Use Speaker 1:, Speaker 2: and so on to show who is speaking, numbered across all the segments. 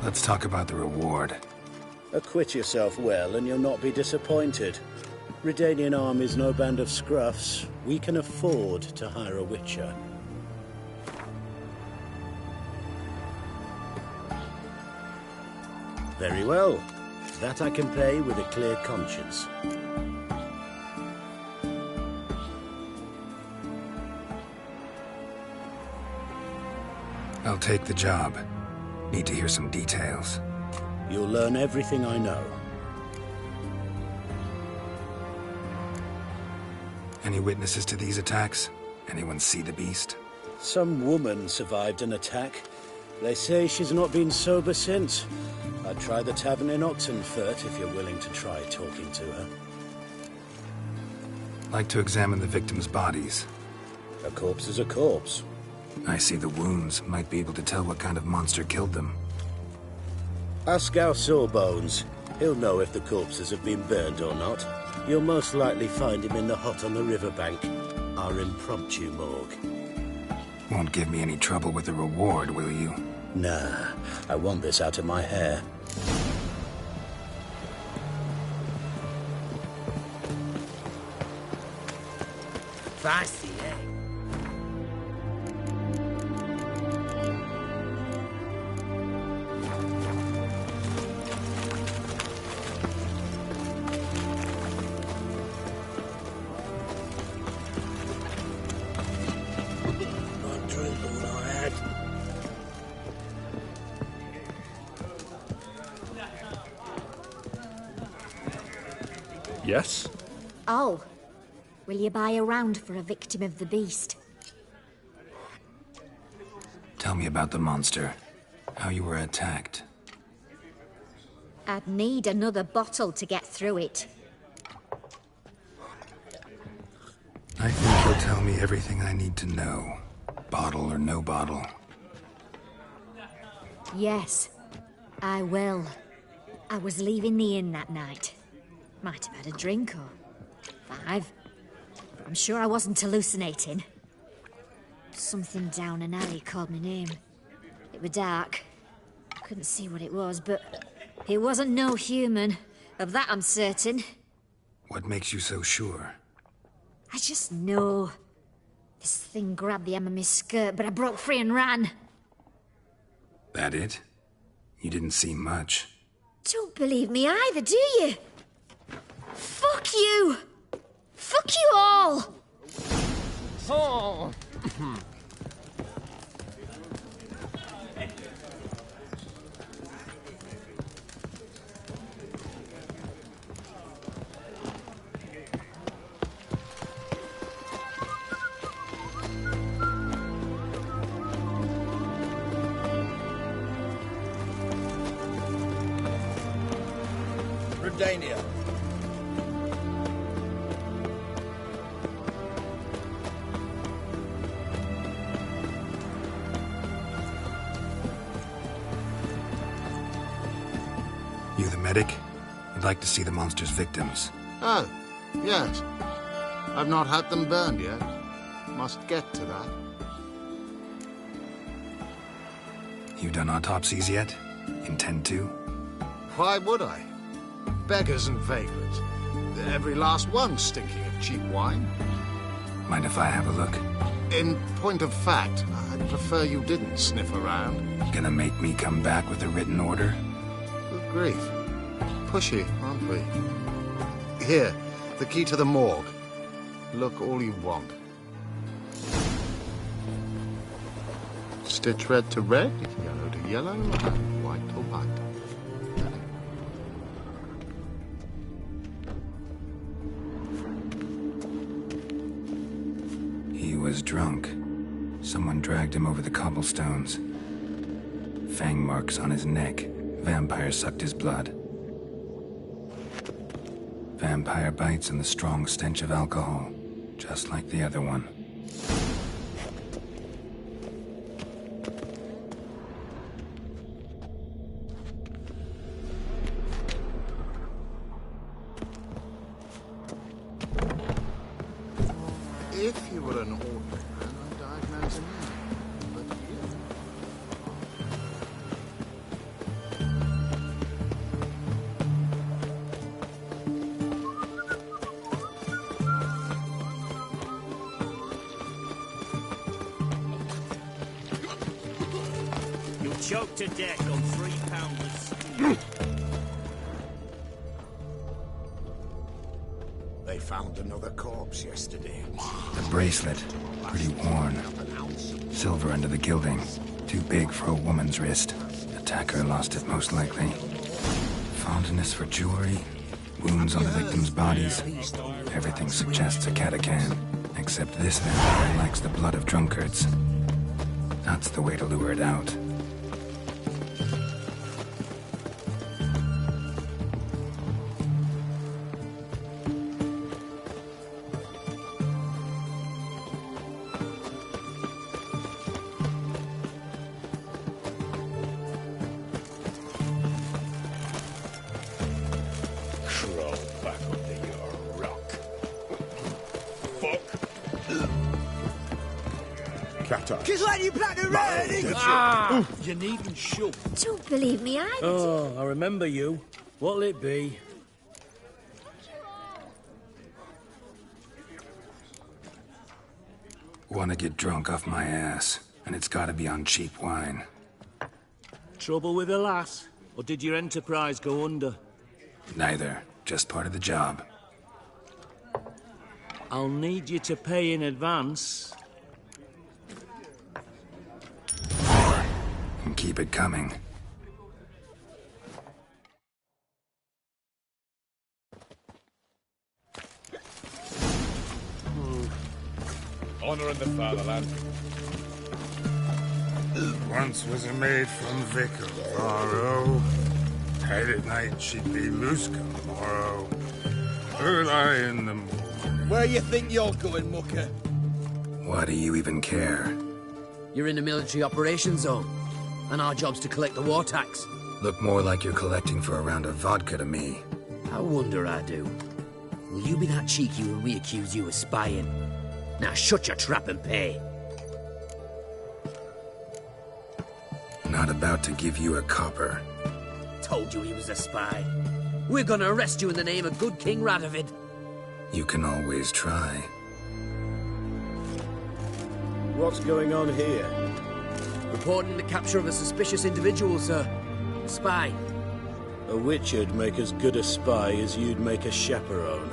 Speaker 1: Let's talk about the reward.
Speaker 2: Acquit yourself well and you'll not be disappointed. Redanian army's no band of scruffs. We can afford to hire a witcher. Very well. That I can pay with a clear conscience.
Speaker 1: I'll take the job. Need to hear some details.
Speaker 2: You'll learn everything I know.
Speaker 1: Any witnesses to these attacks? Anyone see the beast?
Speaker 2: Some woman survived an attack. They say she's not been sober since. I'd try the tavern in Oxenfurt if you're willing to try talking to her.
Speaker 1: Like to examine the victims' bodies.
Speaker 2: A corpse is a corpse.
Speaker 1: I see the wounds. Might be able to tell what kind of monster killed them.
Speaker 2: Ask our Sawbones. He'll know if the corpses have been burned or not. You'll most likely find him in the hut on the riverbank. Our impromptu morgue.
Speaker 1: Won't give me any trouble with the reward, will you?
Speaker 2: Nah, I want this out of my hair.
Speaker 3: Fancy, eh?
Speaker 4: Yes?
Speaker 5: Oh. Will you buy a round for a victim of the beast?
Speaker 1: Tell me about the monster. How you were attacked.
Speaker 5: I'd need another bottle to get through it.
Speaker 1: I think you'll tell me everything I need to know. Bottle or no bottle.
Speaker 5: Yes, I will. I was leaving the inn that night. Might have had a drink or 5. But I'm sure I wasn't hallucinating. Something down an alley called my name. It was dark. I couldn't see what it was, but it wasn't no human. Of that I'm certain.
Speaker 1: What makes you so sure?
Speaker 5: I just know. This thing grabbed the hem of my skirt, but I broke free and ran.
Speaker 1: That it? You didn't see much.
Speaker 5: Don't believe me either, do you? Fuck you! Fuck you all!
Speaker 3: Oh.
Speaker 2: Redania.
Speaker 1: You the medic? I'd like to see the monster's victims.
Speaker 6: Oh, yes. I've not had them burned yet. Must get to that.
Speaker 1: You done autopsies yet? Intend to?
Speaker 6: Why would I? Beggars and vagrants. Every last one stinking of cheap wine.
Speaker 1: Mind if I have a look?
Speaker 6: In point of fact, I'd prefer you didn't sniff around.
Speaker 1: Gonna make me come back with a written order?
Speaker 6: Good grief. Pushy, aren't we? Here, the key to the morgue. Look all you want. Stitch red to red, yellow to yellow, and white to white.
Speaker 1: He was drunk. Someone dragged him over the cobblestones. Fang marks on his neck. Vampire sucked his blood. Vampire bites and the strong stench of alcohol, just like the other one.
Speaker 6: If you were an ordinary man, I'd diagnose him now. But
Speaker 3: choked to death on 3 pounds of stew.
Speaker 2: They found another corpse yesterday.
Speaker 1: The bracelet, pretty worn. Silver under the gilding, too big for a woman's wrist. Attacker lost it most likely. Fondness for jewelry, wounds on the victims' bodies. Everything suggests a catachan, except this vampire likes the blood of drunkards. That's the way to lure it out.
Speaker 3: Just like you black and red! You needn't shoot.
Speaker 5: Don't believe me, I...
Speaker 2: Oh, I remember you. What'll it be?
Speaker 1: Want to get drunk off my ass, and it's gotta be on cheap wine.
Speaker 3: Trouble with the lass? Or did your enterprise go under?
Speaker 1: Neither, just part of the job.
Speaker 3: I'll need you to pay in advance.
Speaker 1: And keep it coming.
Speaker 4: Honor in the fatherland.
Speaker 7: Once was a maid from Vic of Morrow. Tight at night she'd be loose come morrow. Early in the morning.
Speaker 8: Where you think you're going, mucker?
Speaker 1: Why do you even care?
Speaker 8: You're in a military operations zone, and our job's to collect the war tax.
Speaker 1: Look more like you're collecting for a round of vodka to me.
Speaker 8: I wonder I do. Will you be that cheeky when we accuse you of spying? Now shut your trap and pay.
Speaker 1: Not about to give you a copper.
Speaker 8: Told you he was a spy. We're gonna arrest you in the name of good King Radovid.
Speaker 1: You can always try.
Speaker 2: What's going on here?
Speaker 8: Reporting the capture of a suspicious individual, sir. A spy.
Speaker 2: A witcher'd make as good a spy as you'd make a chaperone.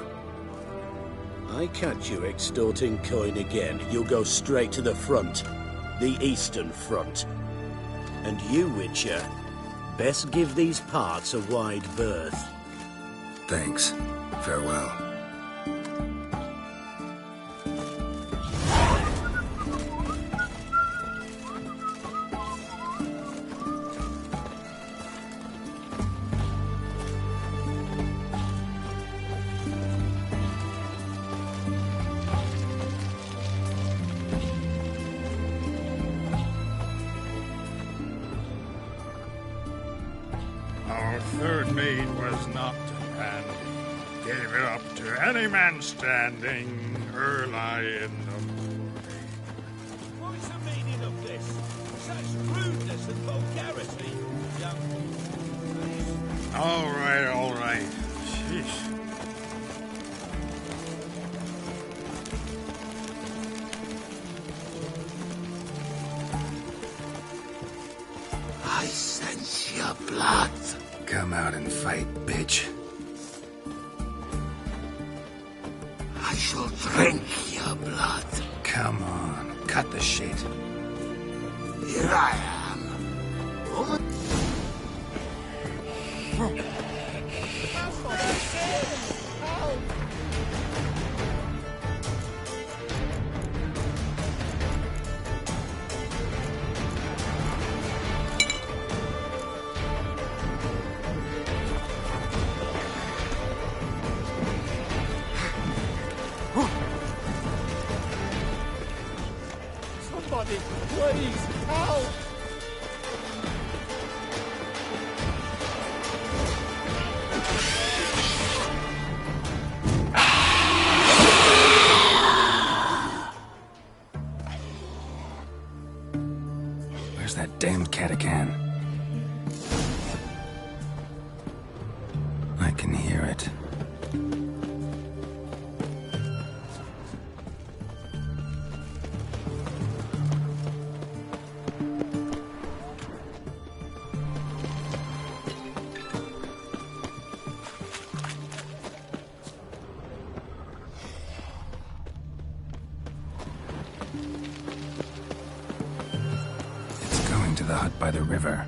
Speaker 2: I catch you extorting coin again, you'll go straight to the front. The Eastern Front. And you, Witcher, best give these parts a wide berth.
Speaker 1: Thanks. Farewell.
Speaker 7: Our third maid was knocked and pandy. Gave it up to any man standing early in the morning.
Speaker 3: What's the meaning of this? Such rudeness and vulgarity, young...
Speaker 7: All right. Sheesh.
Speaker 2: I sense your blood.
Speaker 1: Come out and fight, bitch.
Speaker 2: I shall drink your blood.
Speaker 1: Come on, cut the shit.
Speaker 2: Here I am. Woman.
Speaker 3: Somebody, please, help!
Speaker 1: Where's that damned catachan? I can hear it. the hut by the river.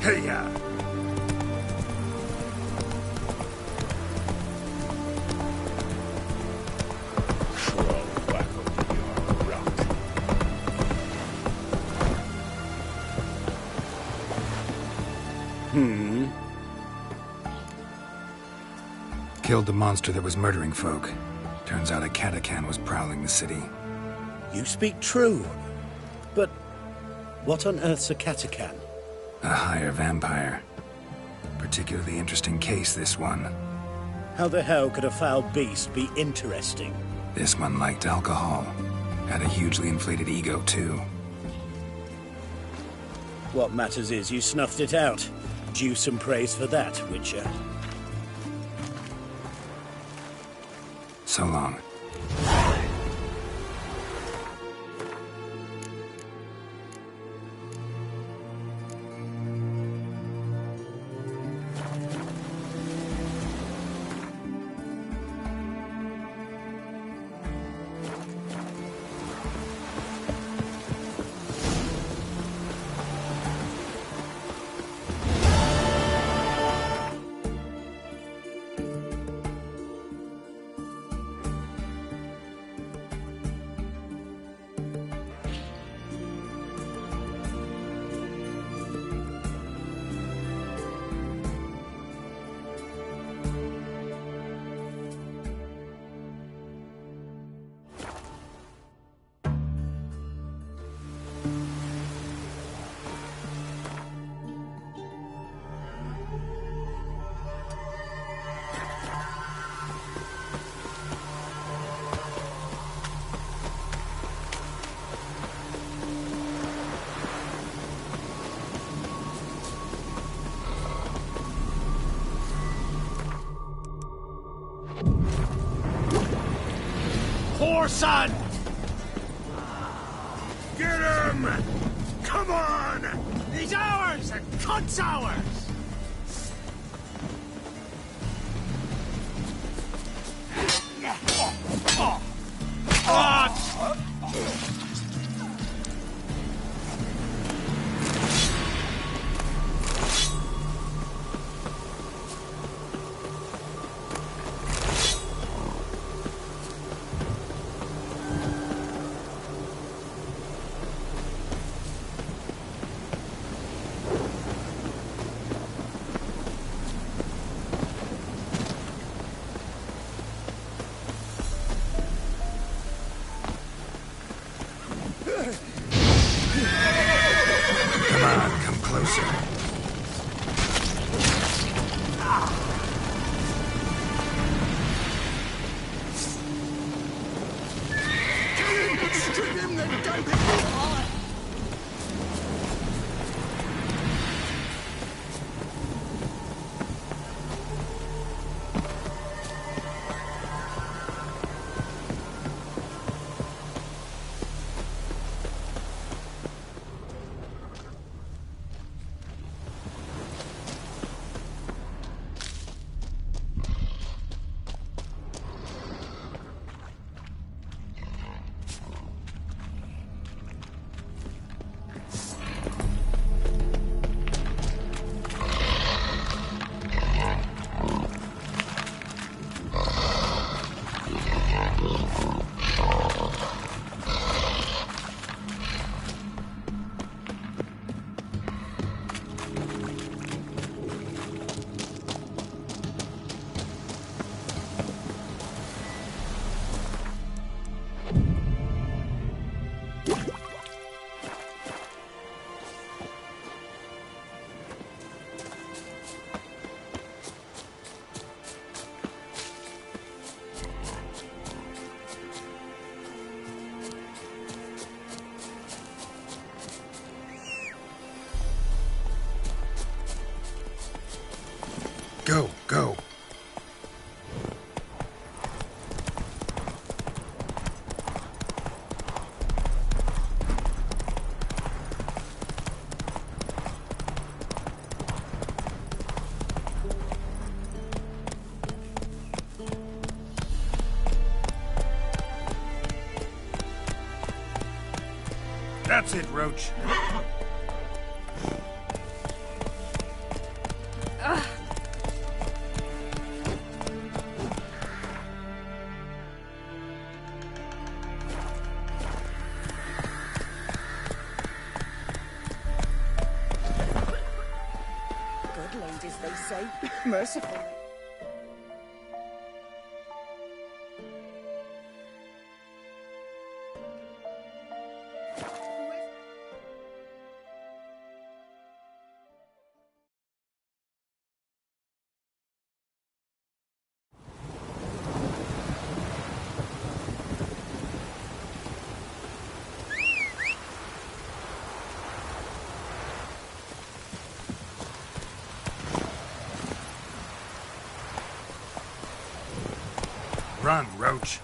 Speaker 7: Hey-ya!
Speaker 4: Crawl back up your rot.
Speaker 1: Killed the monster that was murdering folk. Turns out a Katakan was prowling the city.
Speaker 2: You speak true. But what on earth's a Katakan?
Speaker 1: A higher vampire. Particularly interesting case, this one.
Speaker 2: How the hell could a foul beast be interesting?
Speaker 1: This one liked alcohol. Had a hugely inflated ego, too.
Speaker 2: What matters is you snuffed it out. Due some praise for that, Witcher.
Speaker 1: So long.
Speaker 3: Son! Get him! Come on! He's ours! The cunt's ours!
Speaker 7: Go, go. That's it, Roach.
Speaker 9: Good ladies, they say. Merciful.
Speaker 7: Run, Roach.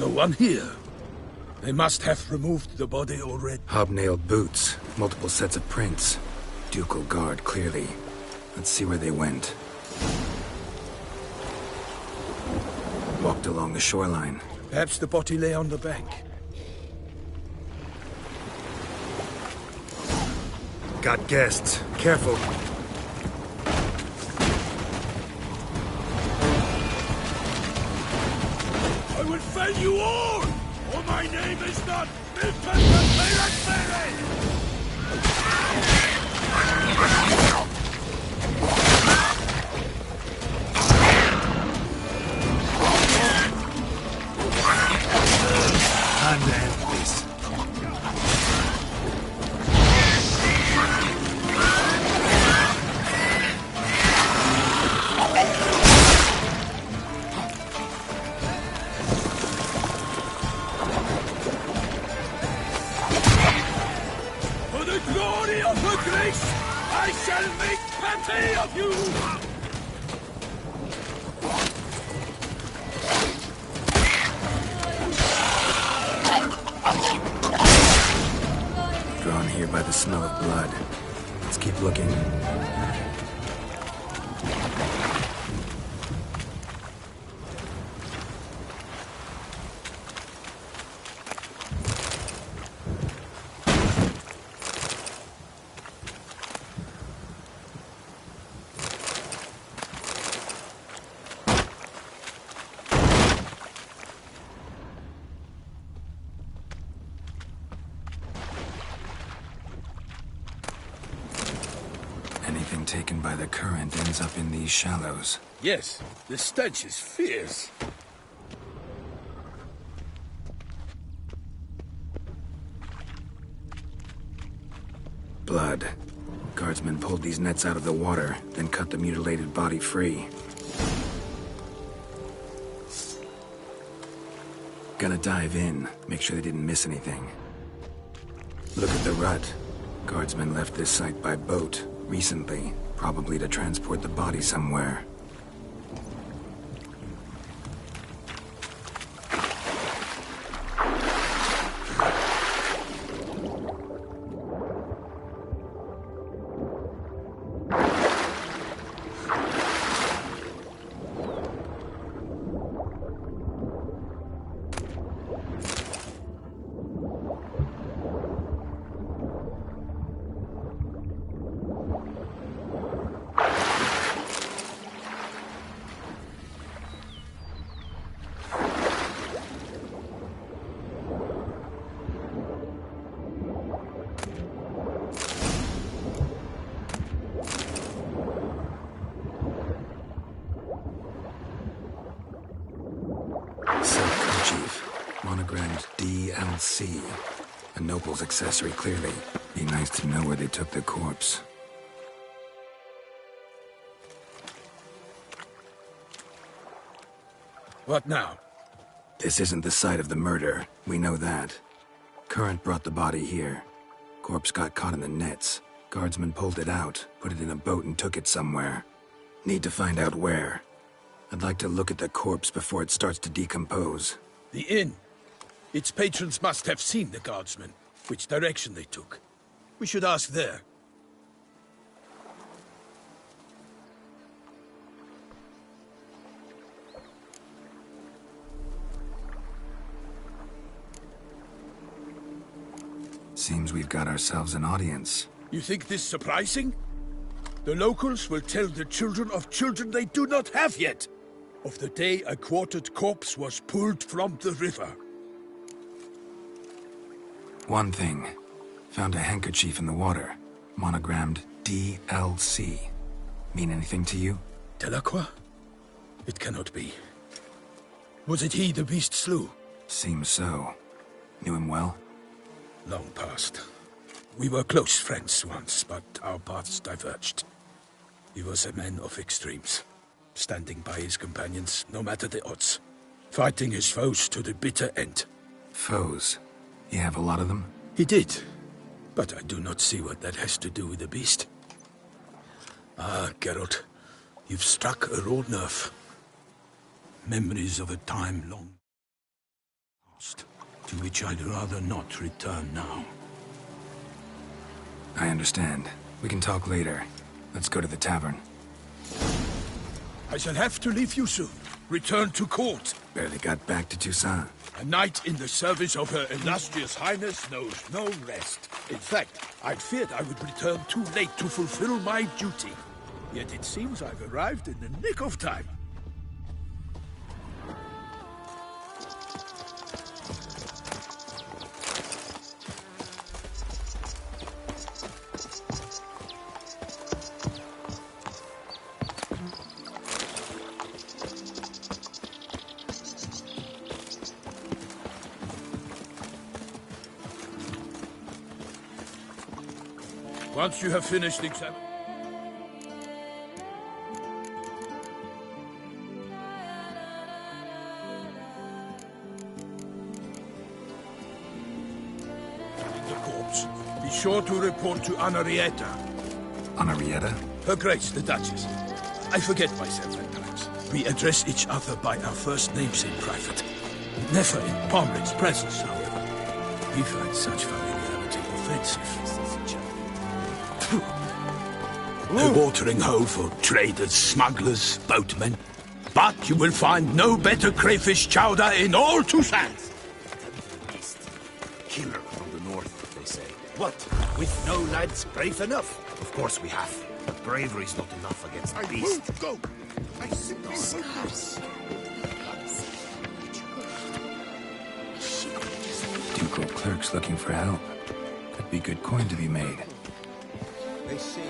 Speaker 3: No one here. They must have removed the body already.
Speaker 1: Hobnailed boots, multiple sets of prints. Ducal guard, clearly. Let's see where they went. Walked along the shoreline.
Speaker 3: Perhaps the body lay on the bank.
Speaker 1: Got guests. Careful.
Speaker 3: I will fell you all! Or my name is not Milton the
Speaker 1: Time to end this.
Speaker 3: For the glory of her grace, I shall make pate of you!
Speaker 1: Drawn here by the smell of blood. Let's keep looking. Anything taken by the current ends up in these shallows.
Speaker 3: Yes, the stench is fierce.
Speaker 1: Blood. Guardsmen pulled these nets out of the water, then cut the mutilated body free. Gonna dive in, make sure they didn't miss anything. Look at the rut. Guardsmen left this site by boat, recently, probably to transport the body somewhere. D-L-C. A noble's accessory, clearly. Be nice to know where they took the corpse.
Speaker 3: What now?
Speaker 1: This isn't the site of the murder. We know that. Current brought the body here. Corpse got caught in the nets. Guardsmen pulled it out, put it in a boat and took it somewhere. Need to find out where. I'd like to look at the corpse before it starts to decompose.
Speaker 3: The inn. Its patrons must have seen the guardsmen, which direction they took. We should ask there.
Speaker 1: Seems we've got ourselves an audience.
Speaker 3: You think this surprising? The locals will tell the children of children they do not have yet, of the day a quartered corpse was pulled from the river.
Speaker 1: One thing. Found a handkerchief in the water. Monogrammed D-L-C. Mean anything to you?
Speaker 3: Delacroix? It cannot be. Was it he the beast slew?
Speaker 1: Seems so. Knew him well?
Speaker 3: Long past. We were close friends once, but our paths diverged. He was a man of extremes, standing by his companions no matter the odds, fighting his foes to the bitter end.
Speaker 1: Foes? You have a lot of them?
Speaker 3: He did, but I do not see what that has to do with the beast. Ah, Geralt, you've struck a raw nerve. Memories of a time long past, to which I'd rather not return now.
Speaker 1: I understand. We can talk later. Let's go to the tavern.
Speaker 3: I shall have to leave you soon. Return to court.
Speaker 1: Barely got back to Toussaint.
Speaker 3: A knight in the service of Her Illustrious Highness knows no rest. In fact, I'd feared I would return too late to fulfill my duty. Yet it seems I've arrived in the nick of time. Once you have finished the exam... the corpse, be sure to report to Anarietta.
Speaker 1: Anarietta?
Speaker 3: Her Grace, the Duchess. I forget myself at times. We address each other by our first names in private. Never in Pomrick's presence, however. We find such familiarity offensive. A watering hole for traders, smugglers, boatmen. But you will find no better crayfish chowder in all Toussaint.
Speaker 10: Killer from the north, they say. What? With no lads brave enough? Of course we have. But bravery's not enough against the beast.
Speaker 3: I won't go. I simply won't go.
Speaker 1: Ducal clerks looking for help. Could be good coin to be made.
Speaker 6: They see.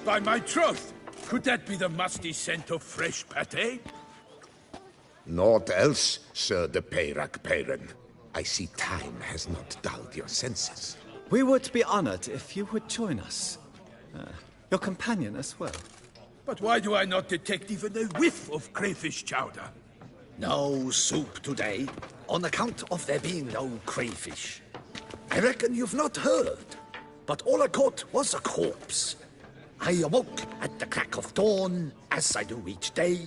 Speaker 3: By my troth, could that be the musty scent of fresh pâté?
Speaker 10: Naught else, Sir de Peyrac-Peyran. I see time has not dulled your senses.
Speaker 11: We would be honored if you would join us. Your companion as well.
Speaker 3: But why do I not detect even a whiff of crayfish chowder?
Speaker 10: No soup today, on account of there being no crayfish. I reckon you've not heard, but all I caught was a corpse. I awoke at the crack of dawn, as I do each day,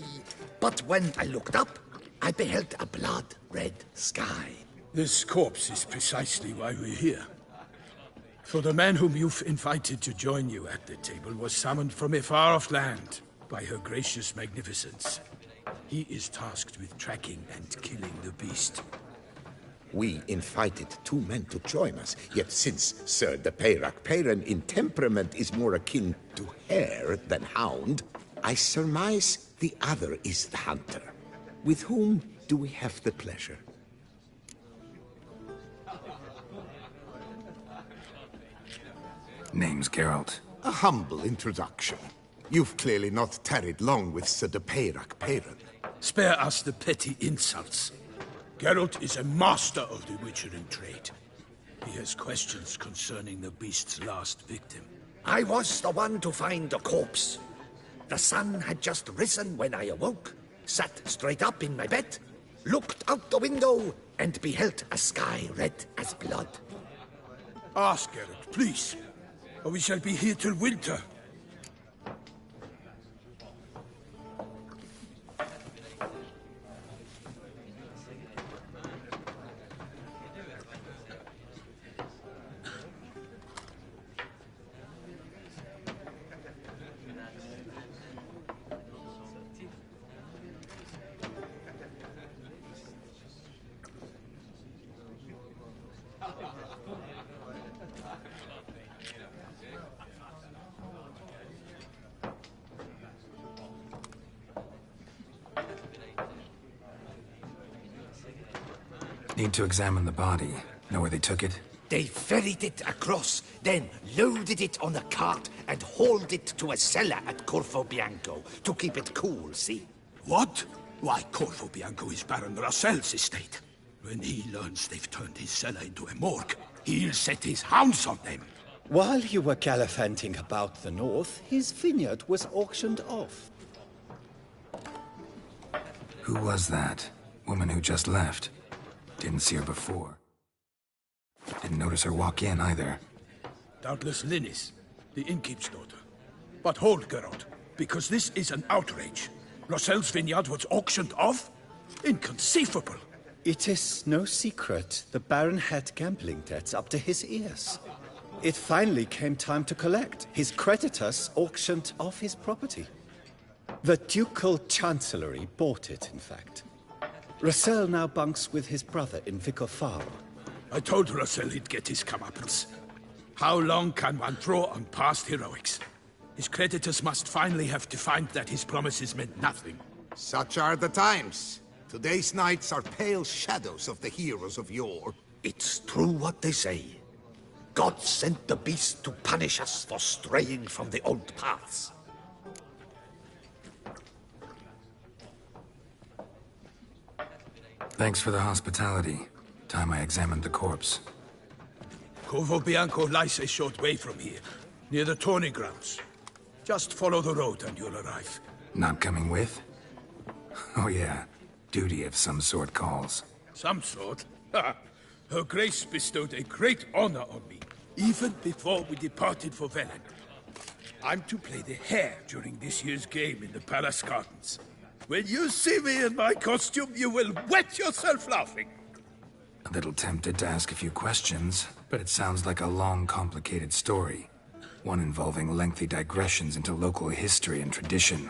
Speaker 10: but when I looked up, I beheld a blood-red sky.
Speaker 3: This corpse is precisely why we're here. For the man whom you've invited to join you at the table was summoned from a far-off land by her gracious magnificence. He is tasked with tracking and killing the beast.
Speaker 10: We invited 2 men to join us, yet since Sir de Peyrac-Peyran in temperament is more akin to hare than hound, I surmise the other is the hunter. With whom do we have the pleasure?
Speaker 1: Name's Geralt.
Speaker 10: A humble introduction. You've clearly not tarried long with Sir de Peyrac-Peyran.
Speaker 3: Spare us the petty insults. Geralt is a master of the witchering trade. He has questions concerning the beast's last victim.
Speaker 10: I was the one to find the corpse. The sun had just risen when I awoke, sat straight up in my bed, looked out the window, and beheld a sky red as blood.
Speaker 3: Ask Geralt, please, or we shall be here till winter.
Speaker 1: Need to examine the body. Know where they took it?
Speaker 10: They ferried it across, then loaded it on a cart and hauled it to a cellar at Corvo Bianco to keep it cool, see?
Speaker 3: What? Why, Corvo Bianco is Baron Russell's estate. When he learns they've turned his cellar into a morgue, he'll set his hounds on them.
Speaker 11: While you were gallivanting about the north, his vineyard was auctioned off.
Speaker 1: Who was that? Woman who just left. Didn't see her before. Didn't notice her walk in either.
Speaker 3: Doubtless Linnis, the innkeep's daughter. But hold, Geralt, because this is an outrage. Russell's vineyard was auctioned off? Inconceivable.
Speaker 11: It is no secret the Baron had gambling debts up to his ears. It finally came time to collect. His creditors auctioned off his property. The Ducal Chancellery bought it, in fact. Russell now bunks with his brother in Vicar Farm.
Speaker 3: I told Russell he'd get his comeuppance. How long can one draw on past heroics? His creditors must finally have defined that his promises meant nothing.
Speaker 12: Such are the times. Today's knights are pale shadows of the heroes of yore.
Speaker 10: It's true what they say. God sent the beast to punish us for straying from the old paths.
Speaker 1: Thanks for the hospitality. Time I examined the corpse.
Speaker 3: Corvo Bianco lies a short way from here, near the tourney grounds. Just follow the road and you'll arrive.
Speaker 1: Not coming with? Oh yeah, duty of some sort calls.
Speaker 3: Some sort? Her Grace bestowed a great honor on me, even before we departed for Velen. I'm to play the hare during this year's game in the palace gardens. When you see me in my costume, you will wet yourself laughing.
Speaker 1: A little tempted to ask a few questions, but it sounds like a long, complicated story. One involving lengthy digressions into local history and tradition.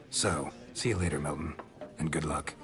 Speaker 1: So, see you later, Milton, and good luck.